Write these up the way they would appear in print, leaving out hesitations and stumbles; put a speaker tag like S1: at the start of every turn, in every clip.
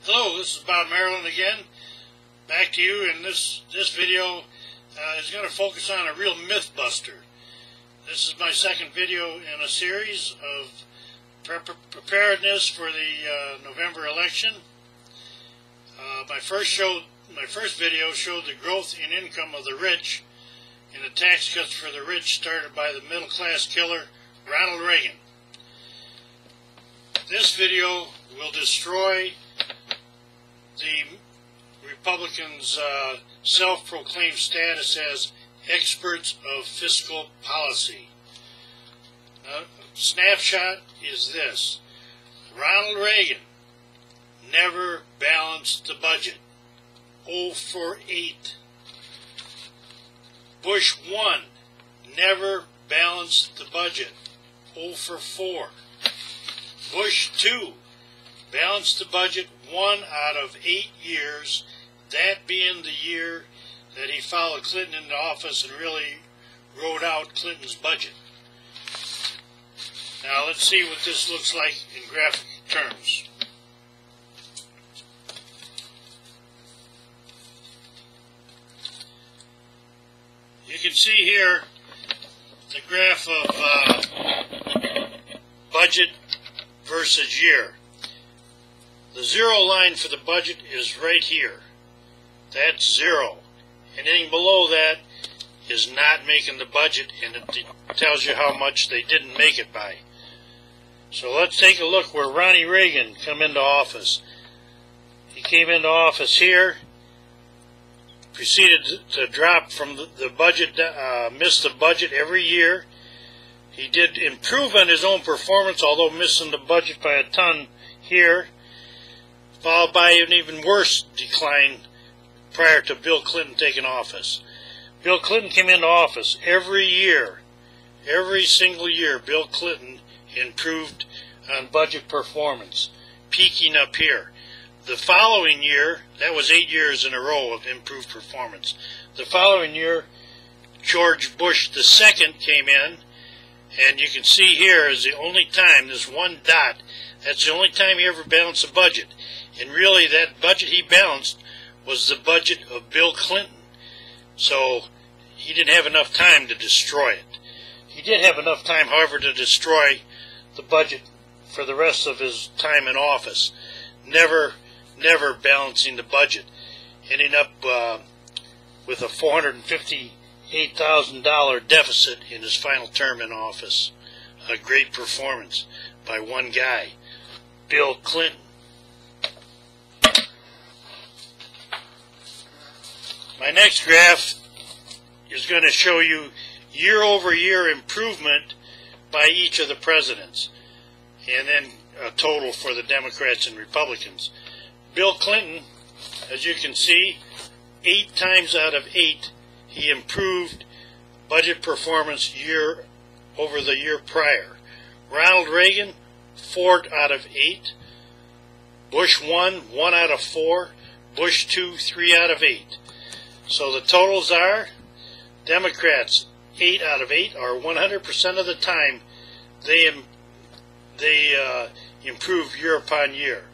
S1: Hello, this is Bob Marilyn again. Back to you, and this video is going to focus on a real myth buster. This is my second video in a series of preparedness for the November election. My first video showed the growth in income of the rich and the tax cuts for the rich started by the middle class killer Ronald Reagan. This video will destroy the Republicans' self-proclaimed status as experts of fiscal policy. A snapshot is this: Ronald Reagan never balanced the budget. 0 for 8. Bush 1 never balanced the budget. 0 for 4. Bush 2 balanced the budget 1 out of 8 years, that being the year that he followed Clinton into office and really wrote out Clinton's budget. Now let's see what this looks like in graphic terms. You can see here the graph of budget versus year. The zero line for the budget is right here. That's 0. Anything below that is not making the budget, and it tells you how much they didn't make it by. So let's take a look where Ronnie Reagan came into office. He came into office here, proceeded to drop from the budget, miss the budget every year. He did improve on his own performance, although missing the budget by a ton here, followed by an even worse decline prior to Bill Clinton taking office. Bill Clinton came into office every year, every single year. Bill Clinton improved on budget performance, peaking up here. The following year, that was 8 years in a row of improved performance. The following year, George Bush II came in, and you can see here is the only time, this one dot, that's the only time he ever balanced a budget. And really that budget he balanced was the budget of Bill Clinton. So he didn't have enough time to destroy it. He did have enough time, however, to destroy the budget for the rest of his time in office. Never balancing the budget, ending up with a $458,000 deficit in his final term in office. A great performance by one guy, Bill Clinton. My next graph is going to show you year-over-year improvement by each of the presidents, and then a total for the Democrats and Republicans. Bill Clinton, as you can see, 8 times out of 8, he improved budget performance year over the year prior. Ronald Reagan, 4 out of 8. Bush 1, 1 out of 4. Bush 2, 3 out of 8. So the totals are, Democrats, 8 out of 8, or 100% of the time they improve year upon year.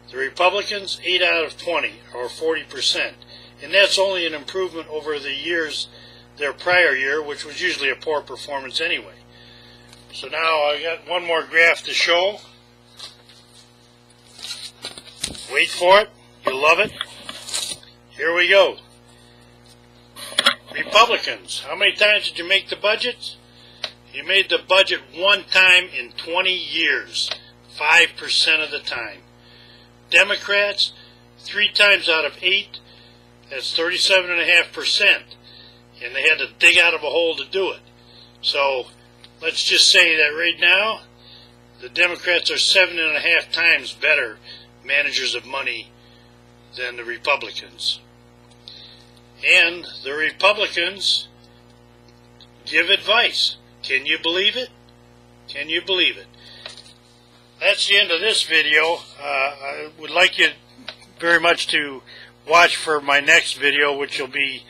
S1: The Republicans, 8 out of 20, or 40%. And that's only an improvement over the years, their prior year, which was usually a poor performance anyway. So now I got one more graph to show. Wait for it. You'll love it. Here we go. Republicans, how many times did you make the budget? You made the budget 1 time in 20 years, 5% of the time. Democrats, 3 times out of 8, that's 37.5%, and they had to dig out of a hole to do it. So let's just say that right now, the Democrats are 7.5 times better managers of money than the Republicans. And the Republicans give advice. Can you believe it? Can you believe it? That's the end of this video. I would like you very much to watch for my next video, which will be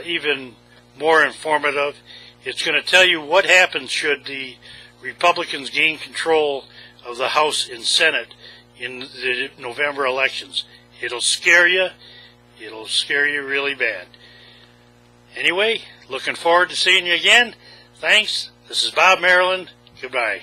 S1: even more informative. It's going to tell you what happens should the Republicans gain control of the House and Senate in the November elections. It'll scare you. It'll scare you really bad. Anyway, looking forward to seeing you again. Thanks. This is Bob Marilyn. Goodbye.